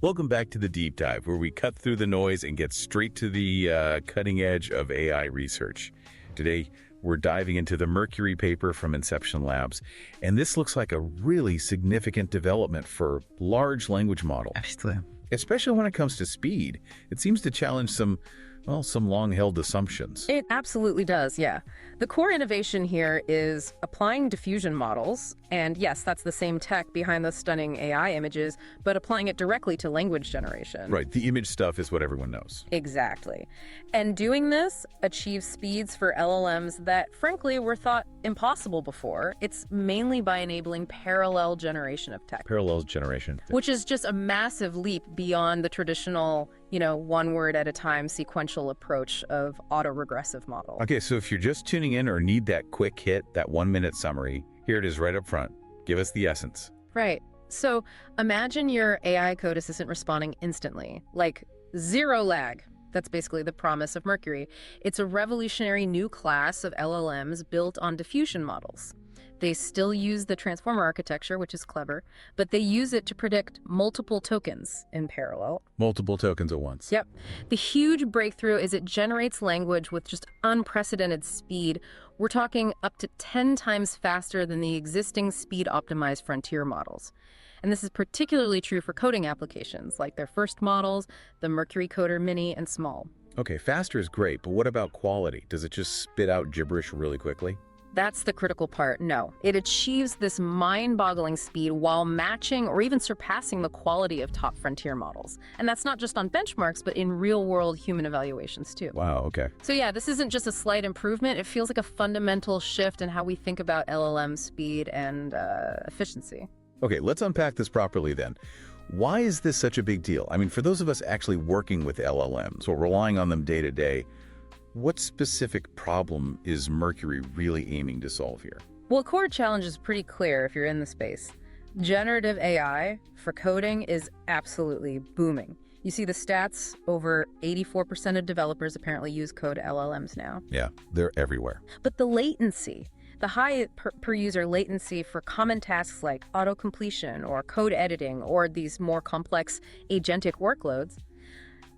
Welcome back to the Deep Dive, where we cut through the noise and get straight to the cutting edge of AI research. Today, we're diving into the Mercury paper from Inception Labs, and this looks like a really significant development for large language models. Absolutely. Especially when it comes to speed. It seems to challenge some long-held assumptions. It absolutely does, yeah. The core innovation here is applying diffusion models, and yes, that's the same tech behind the stunning AI images, but applying it directly to language generation. Right, the image stuff is what everyone knows. Exactly. And doing this achieves speeds for LLMs that, frankly, were thought impossible before. It's mainly by enabling parallel generation of text. Parallel generation. Which is just a massive leap beyond the traditional, one word at a time sequential approach of autoregressive models. Okay, so if you're just tuning in or need that quick hit, that 1-minute summary, here it is right up front. Give us the essence. Right. So imagine your AI code assistant responding instantly, like zero lag. That's basically the promise of Mercury. It's a revolutionary new class of LLMs built on diffusion models. They still use the transformer architecture, which is clever, but they use it to predict multiple tokens in parallel. Multiple tokens at once. Yep. The huge breakthrough is it generates language with just unprecedented speed. We're talking up to 10 times faster than the existing speed-optimized frontier models. And this is particularly true for coding applications, like their first models, the Mercury Coder Mini and Small. Okay, faster is great, but what about quality? Does it just spit out gibberish really quickly? That's the critical part. No, it achieves this mind-boggling speed while matching or even surpassing the quality of top frontier models. And that's not just on benchmarks, but in real-world human evaluations too. Wow, okay. So yeah, this isn't just a slight improvement. It feels like a fundamental shift in how we think about LLM speed and efficiency. Okay, let's unpack this properly then. Why is this such a big deal? I mean, for those of us actually working with LLMs or relying on them day to day, what specific problem is Mercury really aiming to solve here? Well, core challenge is pretty clear if you're in the space. Generative AI for coding is absolutely booming. You see the stats, over 84% of developers apparently use code LLMs now. Yeah, they're everywhere. But the latency, the high per user latency for common tasks like auto-completion or code editing or these more complex agentic workloads,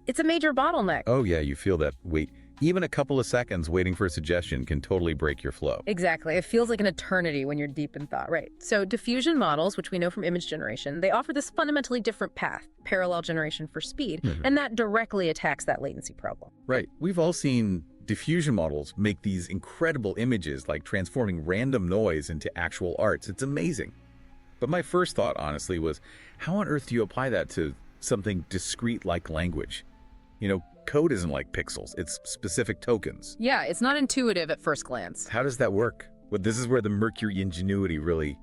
it's a major bottleneck. Oh yeah, you feel that. Wait, even a couple of seconds waiting for a suggestion can totally break your flow. Exactly. It feels like an eternity when you're deep in thought, right? So diffusion models, which we know from image generation, they offer this fundamentally different path, parallel generation for speed, and that directly attacks that latency problem. Right. We've all seen diffusion models make these incredible images, like transforming random noise into actual arts. It's amazing. But my first thought, honestly, was how on earth do you apply that to something discrete like language? Code isn't like pixels, it's specific tokens. Yeah, it's not intuitive at first glance. How does that work? Well, this is where the Mercury ingenuity really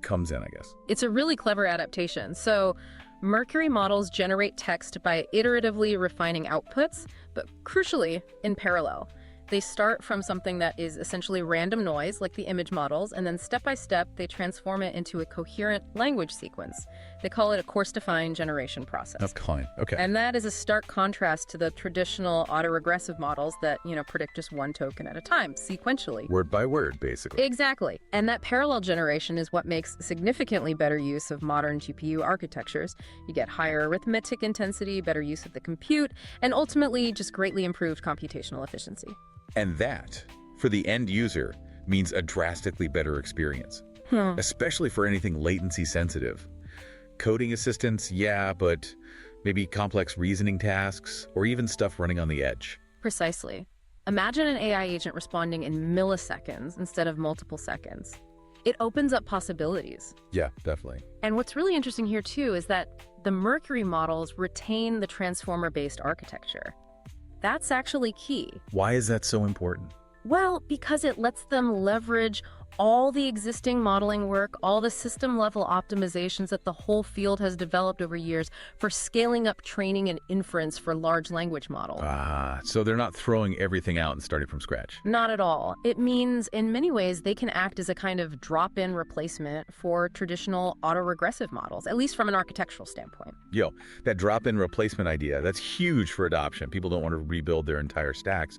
comes in, I guess. It's a really clever adaptation. So Mercury models generate text by iteratively refining outputs, but crucially, in parallel. They start from something that is essentially random noise, like the image models, and then step by step, they transform it into a coherent language sequence. They call it a course-defined generation process. That's fine. Okay. And that is a stark contrast to the traditional autoregressive models that, predict just one token at a time, sequentially. Word by word, basically. Exactly. And that parallel generation is what makes significantly better use of modern GPU architectures. You get higher arithmetic intensity, better use of the compute, and ultimately just greatly improved computational efficiency. And that, for the end user, means a drastically better experience, especially for anything latency sensitive. Coding assistance, yeah, but maybe complex reasoning tasks or even stuff running on the edge. Precisely. Imagine an AI agent responding in milliseconds instead of multiple seconds. It opens up possibilities. Yeah, definitely. And what's really interesting here too is that the Mercury models retain the transformer-based architecture. That's actually key. Why is that so important? Well, because it lets them leverage all the existing modeling work, all the system-level optimizations that the whole field has developed over years for scaling up training and inference for large language models. So they're not throwing everything out and starting from scratch. Not at all. It means, in many ways, they can act as a kind of drop-in replacement for traditional autoregressive models, at least from an architectural standpoint. Yo, that drop-in replacement idea, that's huge for adoption. People don't want to rebuild their entire stacks.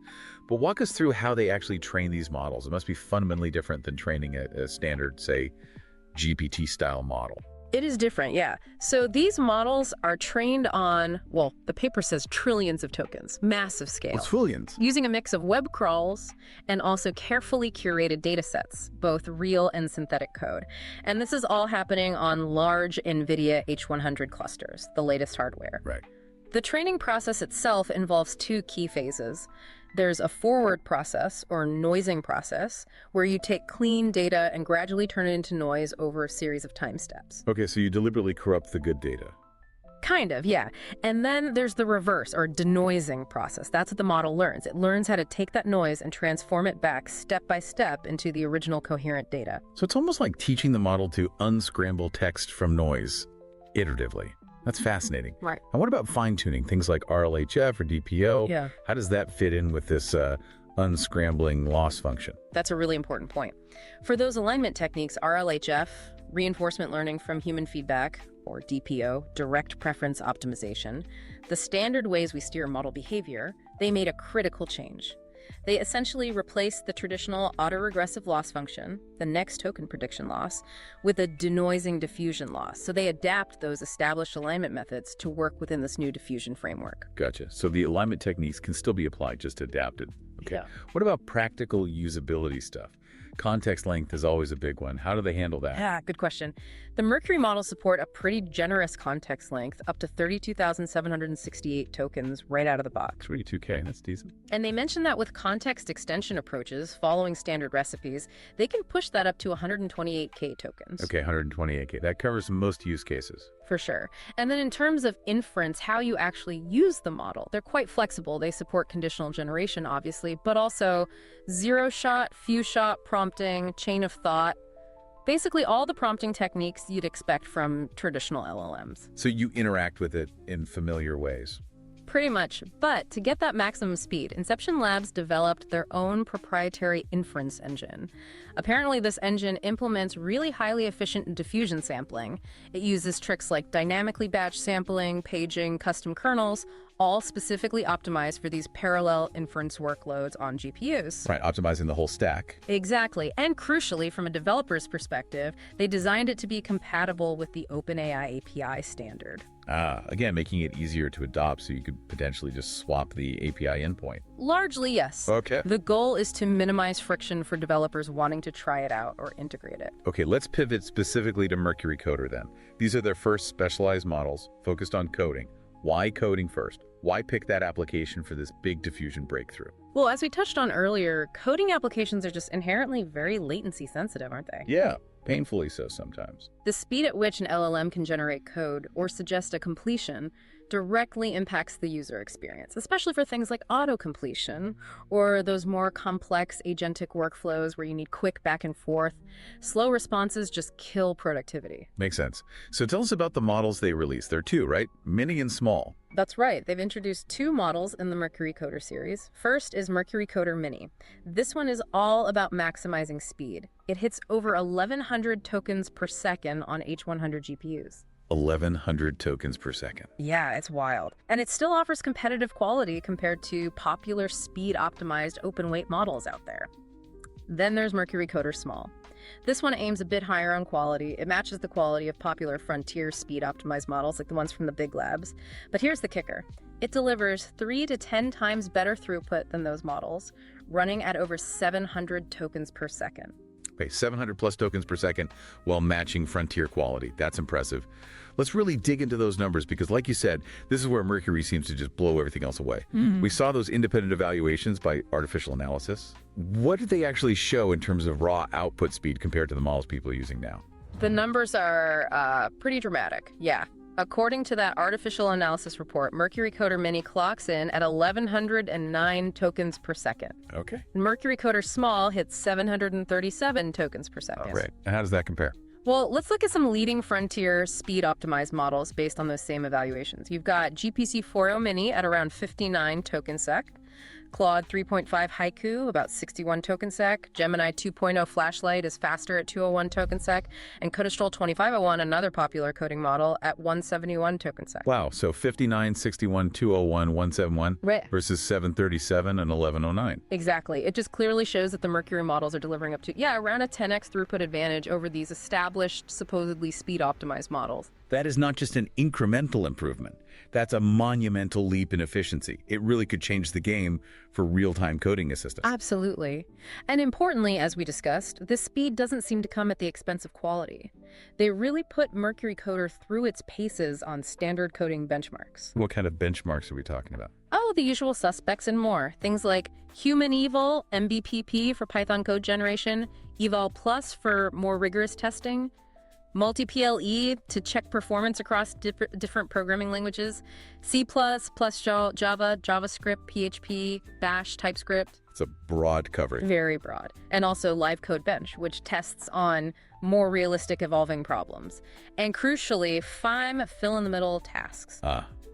But walk us through how they actually train these models. It must be fundamentally different than training a standard, say, GPT-style model. It is different, yeah. So these models are trained on, well, the paper says trillions of tokens, massive scale. Well, trillions. Using a mix of web crawls and also carefully curated data sets, both real and synthetic code. And this is all happening on large NVIDIA H100 clusters, the latest hardware. Right. The training process itself involves two key phases. There's a forward process, or noising process, where you take clean data and gradually turn it into noise over a series of time steps. Okay, so you deliberately corrupt the good data. Kind of, yeah. And then there's the reverse, or denoising process. That's what the model learns. It learns how to take that noise and transform it back step by step into the original coherent data. So it's almost like teaching the model to unscramble text from noise iteratively. That's fascinating. Right. And what about fine-tuning, things like RLHF or DPO? Yeah. How does that fit in with this unscrambling loss function? That's a really important point. For those alignment techniques, RLHF, reinforcement learning from human feedback, or DPO, direct preference optimization, the standard ways we steer model behavior, they made a critical change. They essentially replaced the traditional autoregressive loss function, the next token prediction loss, with a denoising diffusion loss. So they adapt those established alignment methods to work within this new diffusion framework. Gotcha. So the alignment techniques can still be applied, just adapted. Okay. Yeah. What about practical usability stuff? Context length is always a big one. How do they handle that? Yeah, good question. The Mercury models support a pretty generous context length, up to 32,768 tokens right out of the box. 32K, that's decent. And they mentioned that with context extension approaches, following standard recipes, they can push that up to 128K tokens. Okay, 128K. That covers most use cases. For sure. And then in terms of inference, how you actually use the model, they're quite flexible. They support conditional generation, obviously, but also zero-shot, few-shot prompting, chain of thought, basically all the prompting techniques you'd expect from traditional LLMs. So you interact with it in familiar ways. Pretty much. But to get that maximum speed, Inception Labs developed their own proprietary inference engine. Apparently, this engine implements really highly efficient diffusion sampling. It uses tricks like dynamically batch sampling, paging, custom kernels, all specifically optimized for these parallel inference workloads on GPUs. Right, optimizing the whole stack. Exactly. And crucially, from a developer's perspective, they designed it to be compatible with the OpenAI API standard. Again, making it easier to adopt so you could potentially just swap the API endpoint. Largely, yes. Okay. The goal is to minimize friction for developers wanting to try it out or integrate it. Okay, let's pivot specifically to Mercury Coder then. These are their first specialized models focused on coding. Why coding first? Why pick that application for this big diffusion breakthrough? Well, as we touched on earlier, coding applications are just inherently very latency sensitive, aren't they? Yeah, painfully so sometimes. The speed at which an LLM can generate code or suggest a completion directly impacts the user experience, especially for things like auto-completion or those more complex agentic workflows where you need quick back and forth. Slow responses just kill productivity. Makes sense. So tell us about the models they released. There are two, right? Mini and small. That's right. They've introduced two models in the Mercury Coder series. First is Mercury Coder Mini. This one is all about maximizing speed. It hits over 1,100 tokens per second on H100 GPUs. 1,100 tokens per second. Yeah, it's wild. And it still offers competitive quality compared to popular speed-optimized open-weight models out there. Then there's Mercury Coder Small. This one aims a bit higher on quality. It matches the quality of popular frontier speed-optimized models like the ones from the big labs. But here's the kicker. It delivers 3 to 10 times better throughput than those models, running at over 700 tokens per second. Okay, 700 plus tokens per second while matching frontier quality. That's impressive. Let's really dig into those numbers because, like you said, this is where Mercury seems to just blow everything else away. We saw those independent evaluations by artificial analysis. What did they actually show in terms of raw output speed compared to the models people are using now? The numbers are pretty dramatic, yeah. According to that artificial analysis report, Mercury Coder Mini clocks in at 1,109 tokens per second. Okay. Mercury Coder Small hits 737 tokens per second. All right. And how does that compare? Well, let's look at some leading frontier speed-optimized models based on those same evaluations. You've got GPC 4o Mini at around 59 tokens sec, Claude 3.5 Haiku, about 61 token sec. Gemini 2.0 Flashlight is faster at 201 token sec. And Codestrol 2501, another popular coding model, at 171 token sec. Wow, so 59, 61, 201, 171 Right. versus 737 and 1109. Exactly. It just clearly shows that the Mercury models are delivering up to, around a 10x throughput advantage over these established, supposedly speed-optimized models. That is not just an incremental improvement. That's a monumental leap in efficiency. It really could change the game for real-time coding assistance. Absolutely. And importantly, as we discussed, this speed doesn't seem to come at the expense of quality. They really put Mercury Coder through its paces on standard coding benchmarks. What kind of benchmarks are we talking about? Oh, the usual suspects and more. Things like Human Eval, MBPP for Python code generation, Eval Plus for more rigorous testing, Multi-PLE to check performance across different programming languages, C++, Java, JavaScript, PHP, Bash, TypeScript. It's a broad coverage. Very broad. And also Live Code Bench, which tests on more realistic evolving problems. And crucially, FIME fill-in-the-middle tasks.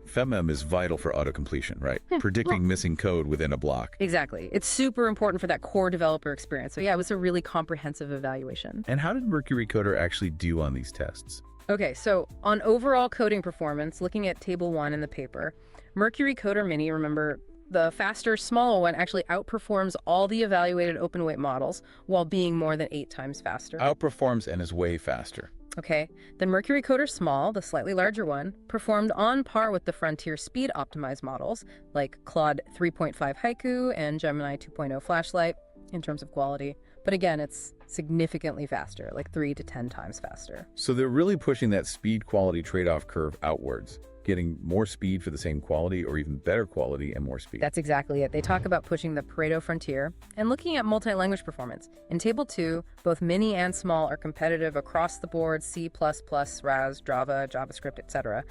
FEMM is vital for auto-completion, right? Predicting missing code within a block. Exactly. It's super important for that core developer experience. So yeah, it was a really comprehensive evaluation. And how did Mercury Coder actually do on these tests? Okay, so on overall coding performance, looking at Table 1 in the paper, Mercury Coder Mini, remember, the faster, smaller one actually outperforms all the evaluated open-weight models while being more than 8 times faster. Outperforms and is way faster. Okay, then Mercury Coder Small, the slightly larger one, performed on par with the frontier speed-optimized models like Claude 3.5 Haiku and Gemini 2.0 Flashlight in terms of quality. But again, it's significantly faster, like 3 to 10 times faster. So they're really pushing that speed-quality trade-off curve outwards, getting more speed for the same quality or even better quality and more speed. That's exactly it. They talk about pushing the Pareto frontier and looking at multi-language performance. In Table 2, both mini and small are competitive across the board, C++, RAS, Java, JavaScript, etc.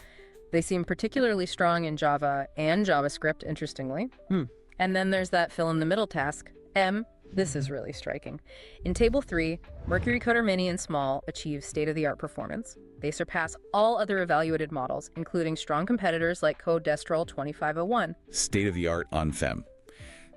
They seem particularly strong in Java and JavaScript, interestingly. And then there's that fill-in-the-middle task, M. This is really striking. In Table 3, Mercury Coder Mini and Small achieve state-of-the-art performance. They surpass all other evaluated models, including strong competitors like Codestrol 2501. State-of-the-art on FEM.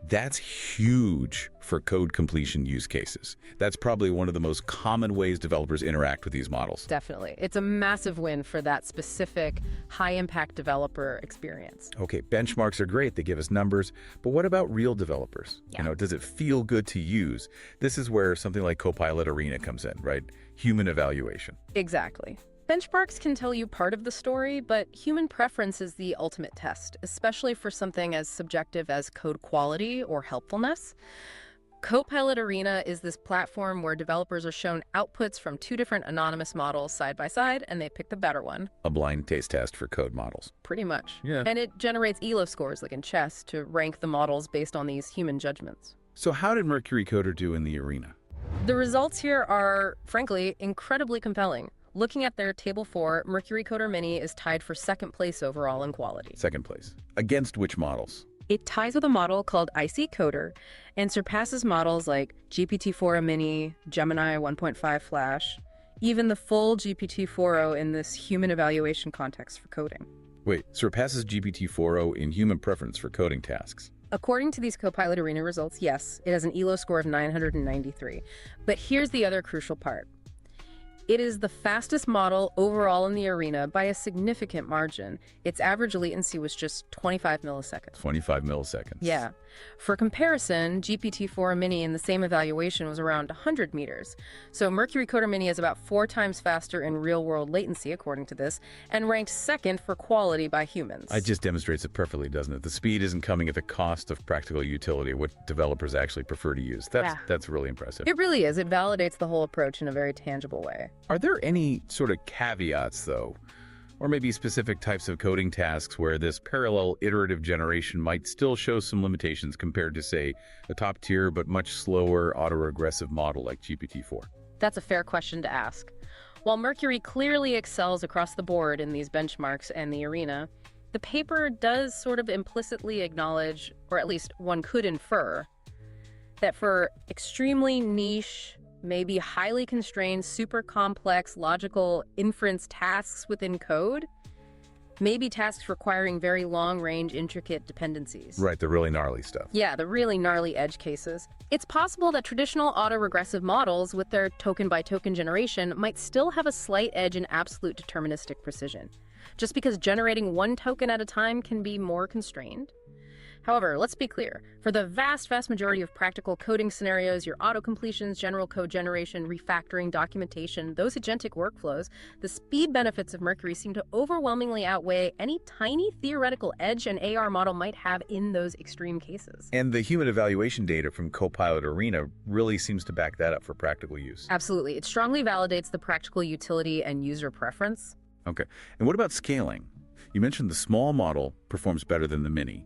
That's huge for code completion use cases. That's probably one of the most common ways developers interact with these models. Definitely. It's a massive win for that specific high-impact developer experience. Okay, benchmarks are great. They give us numbers. But what about real developers? Yeah. Does it feel good to use? This is where something like Copilot Arena comes in, right? Human evaluation. Exactly. Benchmarks can tell you part of the story, but human preference is the ultimate test, especially for something as subjective as code quality or helpfulness. Copilot Arena is this platform where developers are shown outputs from 2 different anonymous models side by side, and they pick the better one. A blind taste test for code models. Pretty much. Yeah. And it generates ELO scores, like in chess, to rank the models based on these human judgments. So how did Mercury Coder do in the arena? The results here are, frankly, incredibly compelling. Looking at their Table 4, Mercury Coder Mini is tied for 2nd place overall in quality. 2nd place. Against which models? It ties with a model called IC Coder and surpasses models like GPT-4o Mini, Gemini 1.5 Flash, even the full GPT-4o in this human evaluation context for coding. Wait, surpasses GPT-4o in human preference for coding tasks. According to these Copilot Arena results, yes, it has an ELO score of 993. But here's the other crucial part. It is the fastest model overall in the arena by a significant margin. Its average latency was just 25 milliseconds. 25 milliseconds. Yeah. For comparison, GPT-4o Mini in the same evaluation was around 100 meters. So Mercury Coder Mini is about 4 times faster in real-world latency, according to this, and ranked 2nd for quality by humans. It just demonstrates it perfectly, doesn't it? The speed isn't coming at the cost of practical utility, what developers actually prefer to use. That's really impressive. It really is. It validates the whole approach in a very tangible way. Are there any sort of caveats, though? Or maybe specific types of coding tasks where this parallel iterative generation might still show some limitations compared to, say, a top-tier but much slower autoregressive model like GPT-4? That's a fair question to ask. While Mercury clearly excels across the board in these benchmarks and the arena, the paper does sort of implicitly acknowledge, or at least one could infer, that for extremely niche, maybe highly constrained, super complex, logical inference tasks within code, Maybe tasks requiring very long-range, intricate dependencies. Right, the really gnarly stuff. Yeah, the really gnarly edge cases. It's possible that traditional autoregressive models with their token-by-token generation might still have a slight edge in absolute deterministic precision, just because generating one token at a time can be more constrained. However, let's be clear. For the vast majority of practical coding scenarios, your auto-completions, general code generation, refactoring, documentation, those agentic workflows, the speed benefits of Mercury seem to overwhelmingly outweigh any tiny theoretical edge an AR model might have in those extreme cases. And the human evaluation data from Copilot Arena really seems to back that up for practical use. Absolutely. It strongly validates the practical utility and user preference. Okay. And what about scaling? You mentioned the small model performs better than the mini.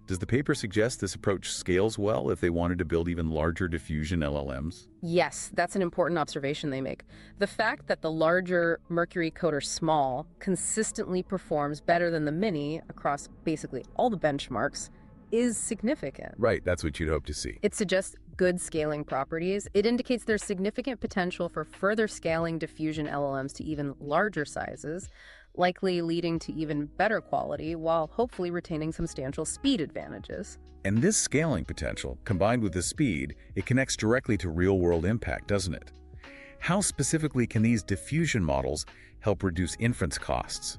Does the paper suggest this approach scales well if they wanted to build even larger diffusion LLMs? Yes, that's an important observation they make. The fact that the larger Mercury Coder Small consistently performs better than the Mini across basically all the benchmarks is significant. Right, that's what you'd hope to see. It suggests good scaling properties. It indicates there's significant potential for further scaling diffusion LLMs to even larger sizes, likely leading to even better quality while hopefully retaining substantial speed advantages. And this scaling potential, combined with the speed, it connects directly to real-world impact, doesn't it? How specifically can these diffusion models help reduce inference costs?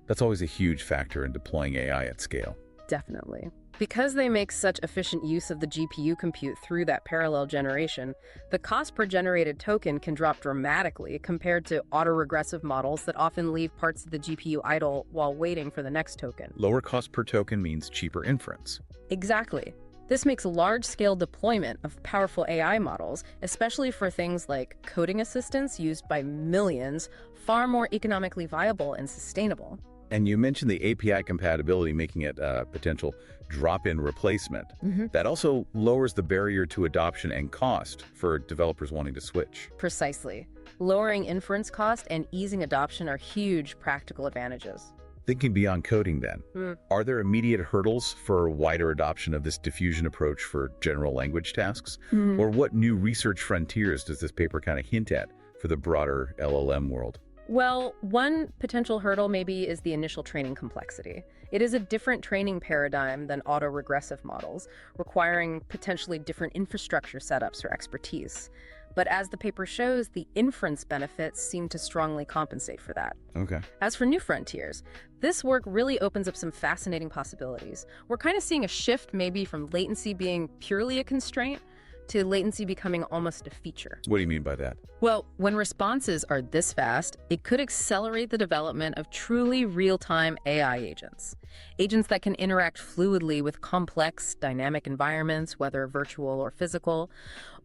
That's always a huge factor in deploying AI at scale. Definitely. Because they make such efficient use of the GPU compute through that parallel generation, the cost per generated token can drop dramatically compared to autoregressive models that often leave parts of the GPU idle while waiting for the next token. Lower cost per token means cheaper inference. Exactly. This makes large-scale deployment of powerful AI models, especially for things like coding assistants used by millions, far more economically viable and sustainable. And you mentioned the API compatibility, making it a potential drop-in replacement. That also lowers the barrier to adoption and cost for developers wanting to switch. Precisely. Lowering inference cost and easing adoption are huge practical advantages. Thinking beyond coding then, are there immediate hurdles for wider adoption of this diffusion approach for general language tasks? Or what new research frontiers does this paper kind of hint at for the broader LLM world? Well, one potential hurdle maybe is the initial training complexity. It is a different training paradigm than autoregressive models, requiring potentially different infrastructure setups or expertise. But as the paper shows, the inference benefits seem to strongly compensate for that. Okay. As for new frontiers, this work really opens up some fascinating possibilities. We're kind of seeing a shift maybe from latency being purely a constraint to latency becoming almost a feature. What do you mean by that? Well, when responses are this fast, it could accelerate the development of truly real-time AI agents. Agents that can interact fluidly with complex, dynamic environments, whether virtual or physical.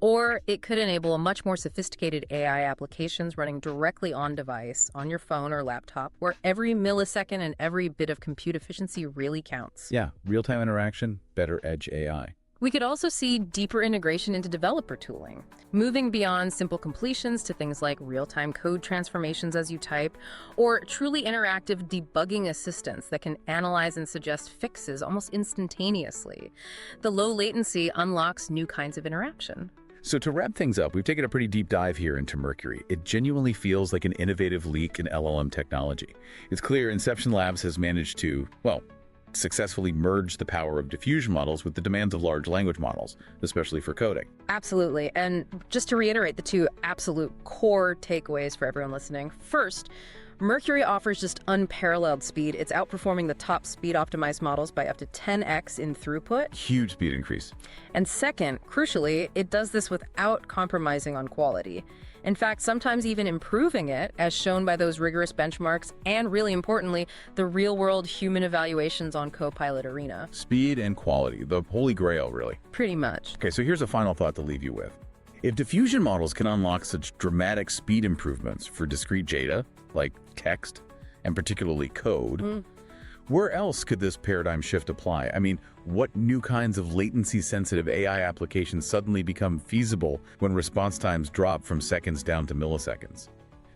Or it could enable much more sophisticated AI applications running directly on device, on your phone or laptop, where every millisecond and every bit of compute efficiency really counts. Yeah, real-time interaction, better edge AI. We could also see deeper integration into developer tooling, moving beyond simple completions to things like real-time code transformations as you type, or truly interactive debugging assistants that can analyze and suggest fixes almost instantaneously. The low latency unlocks new kinds of interaction. So to wrap things up, we've taken a pretty deep dive here into Mercury. It genuinely feels like an innovative leak in LLM technology. It's clear Inception Labs has managed to, well, successfully merge the power of diffusion models with the demands of large language models, especially for coding. Absolutely. And just to reiterate the two absolute core takeaways for everyone listening. First, Mercury offers just unparalleled speed. It's outperforming the top speed optimized models by up to 10x in throughput. Huge speed increase. And second, crucially, it does this without compromising on quality. In fact, sometimes even improving it, as shown by those rigorous benchmarks, and really importantly, the real-world human evaluations on Copilot Arena. Speed and quality, the holy grail, really. Pretty much. Okay, so here's a final thought to leave you with. If diffusion models can unlock such dramatic speed improvements for discrete data, like text, and particularly code, where else could this paradigm shift apply? I mean, what new kinds of latency-sensitive AI applications suddenly become feasible when response times drop from seconds down to milliseconds?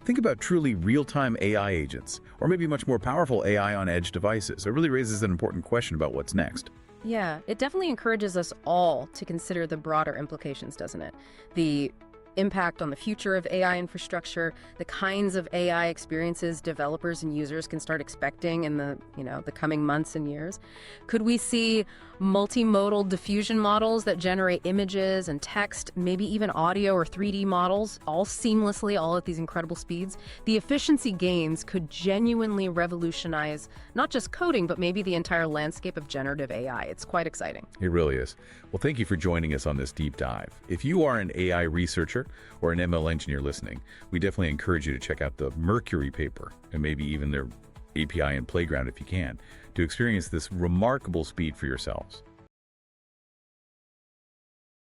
Think about truly real-time AI agents, or maybe much more powerful AI on edge devices. It really raises an important question about what's next. Yeah, it definitely encourages us all to consider the broader implications, doesn't it? The impact on the future of AI infrastructure, the kinds of AI experiences developers and users can start expecting in the coming months and years? Could we see multimodal diffusion models that generate images and text, maybe even audio or 3D models, all seamlessly, all at these incredible speeds? The efficiency gains could genuinely revolutionize not just coding, but maybe the entire landscape of generative AI. It's quite exciting. It really is. Well, thank you for joining us on this deep dive. If you are an AI researcher or an ML engineer listening, we definitely encourage you to check out the Mercury paper and maybe even their API and playground if you can, to experience this remarkable speed for yourselves.